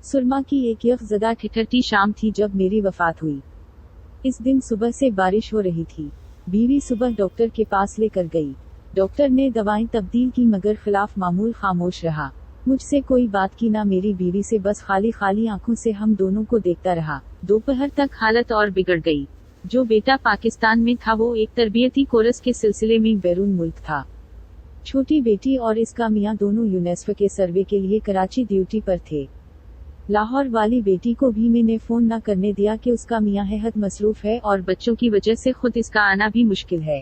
सुरमा की एक यकज़दा ठिठुरती शाम थी जब मेरी वफात हुई। इस दिन सुबह से बारिश हो रही थी। बीवी सुबह डॉक्टर के पास लेकर गई। डॉक्टर ने दवाएं तब्दील की मगर खिलाफ मामूल खामोश रहा। मुझसे कोई बात की ना मेरी बीवी से, बस खाली खाली आंखों से हम दोनों को देखता रहा। दोपहर तक हालत और बिगड़ गई। जो बेटा पाकिस्तान में था वो एक तरबियती कोर्स के सिलसिले में बैरून मुल्क था। छोटी बेटी और इसका मियाँ दोनों यूनेस्को के सर्वे के लिए कराची ड्यूटी पर थे। लाहौर वाली बेटी को भी मैंने फोन न करने दिया कि उसका मियाँ हद मसरूफ है और बच्चों की वजह से खुद इसका आना भी मुश्किल है।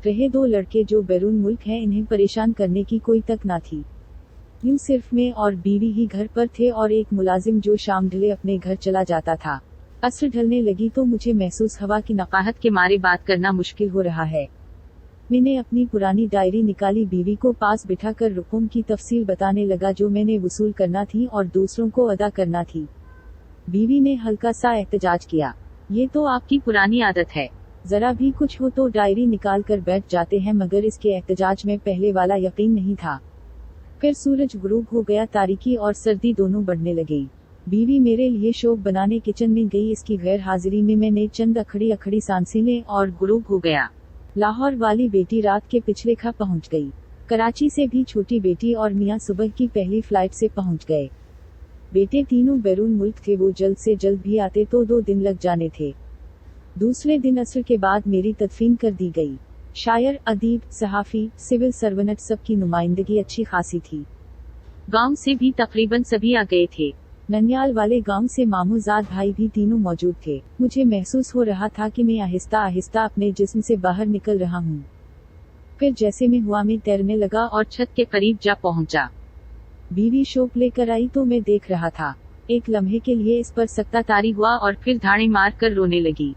रहे दो लड़के जो बैरून मुल्क हैं, इन्हें परेशान करने की कोई तक ना थी। यूं सिर्फ मैं और बीवी ही घर पर थे और एक मुलाजिम जो शाम ढले अपने घर चला जाता था। असर ढलने लगी तो मुझे महसूस हुआ कि नकाहत के मारे बात करना मुश्किल हो रहा है। मैंने अपनी पुरानी डायरी निकाली, बीवी को पास बिठाकर रुकूम की तफसील बताने लगा जो मैंने वसूल करना थी और दूसरों को अदा करना थी। बीवी ने हल्का सा एहतजाज किया, ये तो आपकी पुरानी आदत है, जरा भी कुछ हो तो डायरी निकाल कर बैठ जाते हैं, मगर इसके एहतजाज में पहले वाला यकीन नहीं था। फिर सूरज गुरूब हो गया, तारीकी और सर्दी दोनों बढ़ने लगी। बीवी मेरे लिए शोक बनाने किचन में गई। इसकी गैर हाजिरी में मैंने चंद अखड़ी अखड़ी सांसें ली और गुरूब हो गया। लाहौर वाली बेटी रात के पिछले खा पहुंच गई। कराची से भी छोटी बेटी और मियाँ सुबह की पहली फ्लाइट से पहुंच गए। बेटे तीनों बैरून मुल्क थे, वो जल्द से जल्द भी आते तो 2 दिन लग जाने थे। दूसरे दिन असर के बाद मेरी तदफीन कर दी गई। शायर, अदीब, सहाफी, सिविल सर्वेंट सबकी नुमाइंदगी अच्छी खासी थी। गांव से भी तकरीबन सभी आ गए थे। ननियाल वाले गांव से मामूजाद भाई भी तीनों मौजूद थे। मुझे महसूस हो रहा था कि मैं आहिस्ता आहिस्ता अपने जिस्म से बाहर निकल रहा हूँ। फिर जैसे मैं हवा में तैरने लगा और छत के करीब जा पहुँचा। बीवी शोक लेकर आई तो मैं देख रहा था। एक लम्हे के लिए इस पर सकता तारी हुआ और फिर धाड़े मार कर रोने लगी।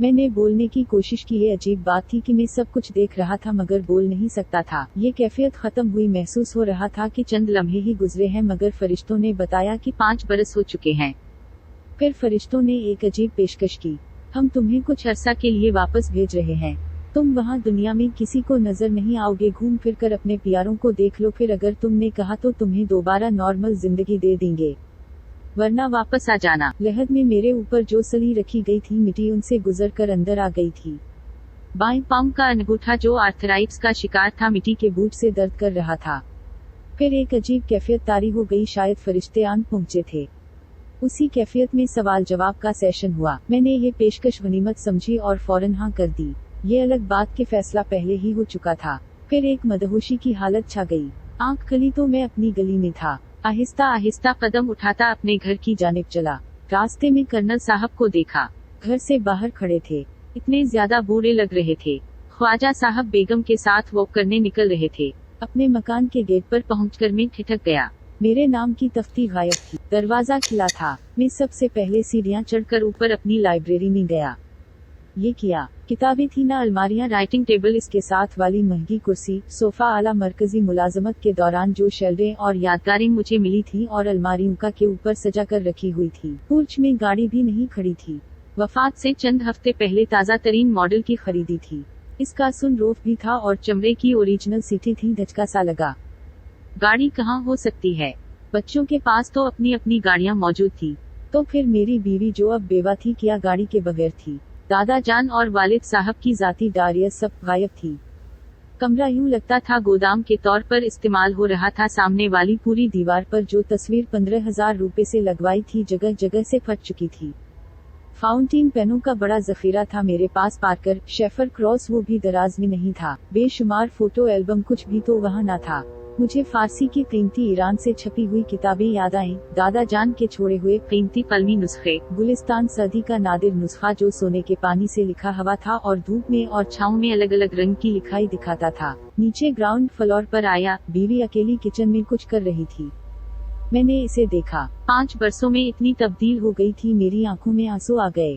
मैंने बोलने की कोशिश की। ये अजीब बात थी कि मैं सब कुछ देख रहा था मगर बोल नहीं सकता था। ये कैफियत खत्म हुई। महसूस हो रहा था कि चंद लम्हे ही गुजरे हैं, मगर फरिश्तों ने बताया कि 5 बरस हो चुके हैं। फिर फरिश्तों ने एक अजीब पेशकश की, हम तुम्हें कुछ अरसा के लिए वापस भेज रहे हैं। तुम वहाँ दुनिया में किसी को नजर नहीं आओगे। घूम फिर कर अपने प्यारों को देख लो, फिर अगर तुमने कहा तो तुम्हें दोबारा नॉर्मल जिंदगी दे देंगे, वरना वापस आ जाना। लहद में मेरे ऊपर जो सली रखी गई थी, मिट्टी उनसे गुजर कर अंदर आ गई थी। बाएं पांव का अंगूठा जो आर्थराइटिस का शिकार था, मिट्टी के बूट से दर्द कर रहा था। फिर एक अजीब कैफियत तारी हो गई, शायद फरिश्ते आन पहुंचे थे। उसी कैफियत में सवाल जवाब का सेशन हुआ। मैंने ये पेशकश गनीमत समझी और फौरन हाँ कर दी। ये अलग बात के फैसला पहले ही हो चुका था। फिर एक मदहोशी की हालत छा गई। आंख खुली तो मैं अपनी गली में था। आहिस्ता आहिस्ता कदम उठाता अपने घर की जानिब चला। रास्ते में कर्नल साहब को देखा। घर से बाहर खड़े थे। इतने ज्यादा बुरे लग रहे थे। ख्वाजा साहब बेगम के साथ वॉक करने निकल रहे थे। अपने मकान के गेट पर पहुंचकर मैं ठिठक गया। मेरे नाम की तख्ती गायब थी। दरवाजा खुला था। मैं सबसे पहले सीढ़ियां चढ़कर ऊपर अपनी लाइब्रेरी में गया। ये किया। किताबें थी ना अलमारियां, राइटिंग टेबल, इसके साथ वाली महंगी कुर्सी, सोफा, आला मरकजी मुलाजमत के दौरान जो शेल्वें और यादगारें मुझे मिली थी और अलमारियों का के ऊपर सजा कर रखी हुई थी। पोर्च में गाड़ी भी नहीं खड़ी थी। वफात से चंद हफ्ते पहले ताज़ा तरीन मॉडल की खरीदी थी। इसका सनरूफ भी था और चमड़े की ओरिजिनल सीटें थी। धचका सा लगा। गाड़ी कहाँ हो सकती है? बच्चों के पास तो अपनी अपनी गाड़ियाँ मौजूद थी। तो फिर मेरी बीवी जो अब बेवा थी, क्या गाड़ी के बगैर थी? दादा जान और वालिद साहब की जाती डायरिया सब गायब थी। कमरा यूं लगता था गोदाम के तौर पर इस्तेमाल हो रहा था। सामने वाली पूरी दीवार पर जो तस्वीर 15,000 रुपए से लगवाई थी, जगह जगह से फट चुकी थी। फाउंटेन पेनों का बड़ा जखीरा था मेरे पास। पार्कर, शेफर क्रॉस, वो भी दराज में नहीं था। बेशुमार फोटो एल्बम, कुछ भी तो वहाँ न था। मुझे फारसी की कीमती ईरान से छपी हुई किताबें याद आईं। दादा जान के छोड़े हुए कीमती कलमी नुस्खे, गुलिस्तान सदी का नादिर नुस्खा जो सोने के पानी से लिखा हुआ था और धूप में और छाँव में अलग अलग रंग की लिखाई दिखाता था। नीचे ग्राउंड फ्लोर पर आया। बीवी अकेली किचन में कुछ कर रही थी। मैंने इसे देखा। 5 बरसों में इतनी तब्दील हो गई थी। मेरी आंखों में आंसू आ गए।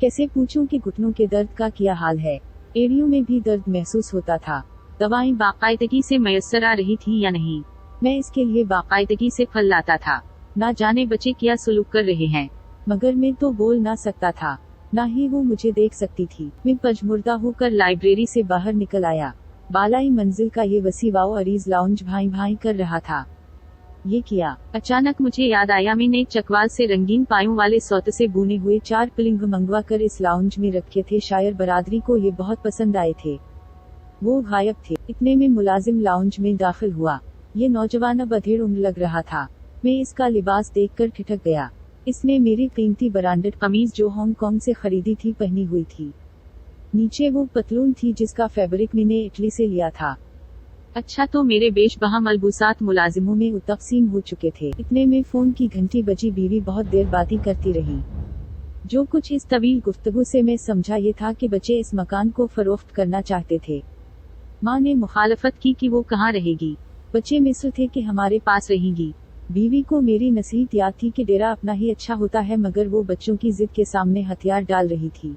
कैसे पूछूं कि घुटनों के दर्द का क्या हाल है। एड़ियों में भी दर्द महसूस होता था। दवाएं बाकायदगी से मैसर आ रही थी या नहीं। मैं इसके लिए बाकायदगी से फल लाता था। ना जाने बच्चे क्या सुलूक कर रहे हैं, मगर मैं तो बोल ना सकता था, ना ही वो मुझे देख सकती थी। मैं पजमुर्दा होकर लाइब्रेरी से बाहर निकल आया। बालाई मंजिल का ये वसी वाओ अरीज लाउंज भाई भाई कर रहा था। ये किया। अचानक मुझे याद आया मैंने चकवाल से रंगीन पायों वाले सौते से बुने हुए 4 पिलिंग मंगवा कर इस लाउंज में रखे थे। शायर बरादरी को ये बहुत पसंद आए थे। वो गायब थे। इतने में मुलाजिम लाउंज में दाखिल हुआ। ये नौजवान अब अधेड़ उम्र लग रहा था। मैं इसका लिबास देखकर ठिठक गया। इसने मेरी कीमती ब्रांडेड कमीज जो हांगकांग से खरीदी थी पहनी हुई थी। नीचे वो पतलून थी जिसका फैब्रिक मैंने इटली से लिया था। अच्छा तो मेरे बेशबहा मलबूसात मुलाजिमों में तकसीम हो चुके थे। इतने में फोन की घंटी बजी। बीवी बहुत देर बातें करती रही। जो कुछ इस तवील गुफ्तगू से मैं समझा ये था कि बच्चे इस मकान को फरोख्त करना चाहते थे। माँ ने मुखालफत की कि वो कहाँ रहेगी। बच्चे मिस्र थे कि हमारे पास रहेगी। बीवी को मेरी नसीहत याद थी कि डेरा अपना ही अच्छा होता है, मगर वो बच्चों की जिद के सामने हथियार डाल रही थी।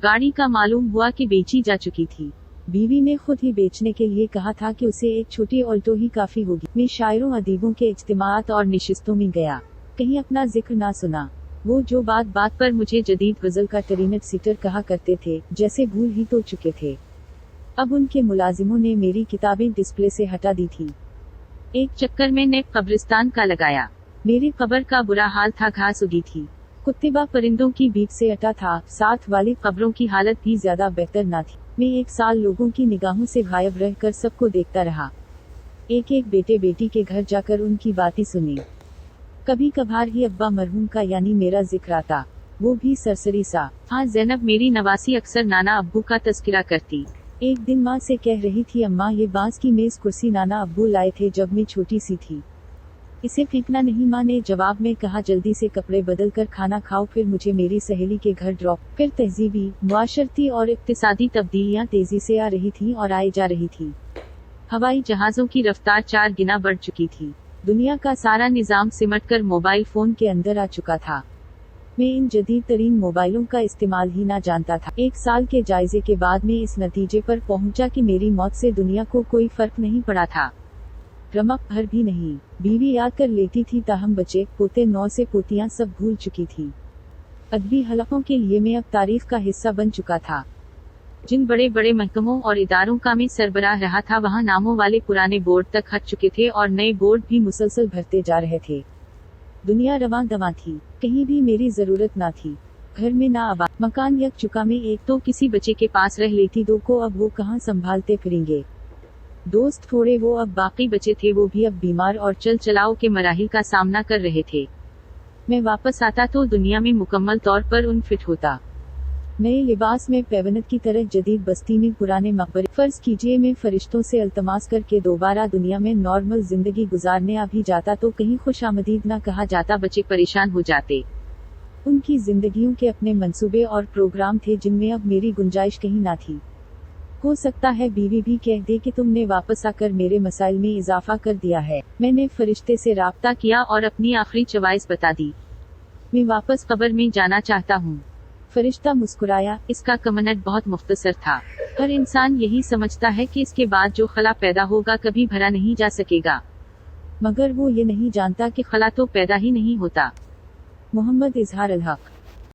गाड़ी का मालूम हुआ कि बेची जा चुकी थी। बीवी ने खुद ही बेचने के लिए कहा था कि उसे एक छोटी ऑल्टो ही काफी होगी। मैं शायरों अदीबों के इज्तिमात और निशिस्तों में गया, कहीं अपना जिक्र ना सुना। वो जो बात बात पर मुझे जदीद गजल का टरीनेट सीटर कहा करते थे, जैसे भूल ही तो चुके थे। अब उनके मुलाजिमों ने मेरी किताबें डिस्प्ले से हटा दी थी। एक चक्कर में ने कब्रिस्तान का लगाया। मेरी कब्र का बुरा हाल था, घास उगी थी, कुत्तेबा परिंदों की बीक से अटा था। साथ वाली कब्रों की हालत भी ज्यादा बेहतर ना थी। मैं 1 साल लोगों की निगाहों से गायब रहकर सबको देखता रहा। एक एक बेटे बेटी के घर जाकर उनकी बातें सुनी। कभी कभार ही अब्बा मरहूम का यानी मेरा जिक्र आता, वो भी सरसरी सा। हाँ, ज़ैनब मेरी नवासी अक्सर नाना अब्बू का तस्करा करती। एक दिन माँ से कह रही थी, अम्मा ये बांस की मेज कुर्सी नाना अब्बू लाए थे जब मैं छोटी सी थी, इसे फेंकना नहीं। माँ ने जवाब में कहा, जल्दी से कपड़े बदल कर खाना खाओ। फिर मुझे मेरी सहेली के घर ड्रॉप। फिर तहजीबी, मुआशरती और इक्तिसादी तब्दीलियाँ तेजी से आ रही थीं और आई जा रही थी। हवाई जहाज़ों की रफ्तार 4 गुना बढ़ चुकी थी। दुनिया का सारा निज़ाम सिमटकर मोबाइल फोन के अंदर आ चुका था। मैं इन जदीद तरीन मोबाइलों का इस्तेमाल ही ना जानता था। 1 साल के जायजे के बाद मैं इस नतीजे पर पहुंचा कि मेरी मौत से दुनिया को कोई फर्क नहीं पड़ा था, रमक भर भी नहीं। बीवी याद कर लेती थी, ताहम बच्चे पोते 9 से पोतियां सब भूल चुकी थी। अदबी हलकों के लिए मैं अब तारीख का हिस्सा बन चुका था। जिन बड़े बड़े महकमों और इदारों का मैं सरबराह रहा था, वहाँ नामों वाले पुराने बोर्ड तक हट चुके थे और नए बोर्ड भी मुसलसल भरते जा रहे थे। दुनिया रवां दवां थी, कहीं भी मेरी जरूरत ना थी। घर में ना आबाद, मकान यक चुका। मैं एक तो किसी बच्चे के पास रह लेती, 2 को अब वो कहाँ संभालते फिरेंगे। दोस्त थोड़े, वो अब बाकी बचे थे, वो भी अब बीमार और चल चलाओ के मराहिल का सामना कर रहे थे। मैं वापस आता तो दुनिया में मुकम्मल तौर पर उनफिट होता। नए लिबास में पैवनत की तरह जदीद बस्ती में पुराने मकबरे। फर्ज कीजिए मैं फरिश्तों से अल्तमास करके दोबारा दुनिया में नॉर्मल जिंदगी गुजारने आ भी जाता तो कहीं खुशामदीद न कहा जाता, बच्चे परेशान हो जाते। उनकी जिंदगियों के अपने मंसूबे और प्रोग्राम थे जिनमें अब मेरी गुंजाइश कहीं ना थी। हो सकता है बीवी भी कह दे कि तुमने वापस आकर मेरे मसाइल में इजाफा कर दिया है। मैंने फरिश्ते से राब्ता किया और अपनी आखिरी चवाइस बता दी। मैं वापस कब्र में जाना चाहता हूँ। फरिश्ता मुस्कुराया। इसका कमनट बहुत मुख्तसर था। हर इंसान यही समझता है कि इसके बाद जो खला पैदा होगा कभी भरा नहीं जा सकेगा, मगर वो ये नहीं जानता कि खला तो पैदा ही नहीं होता। मोहम्मद इजहार अल हक।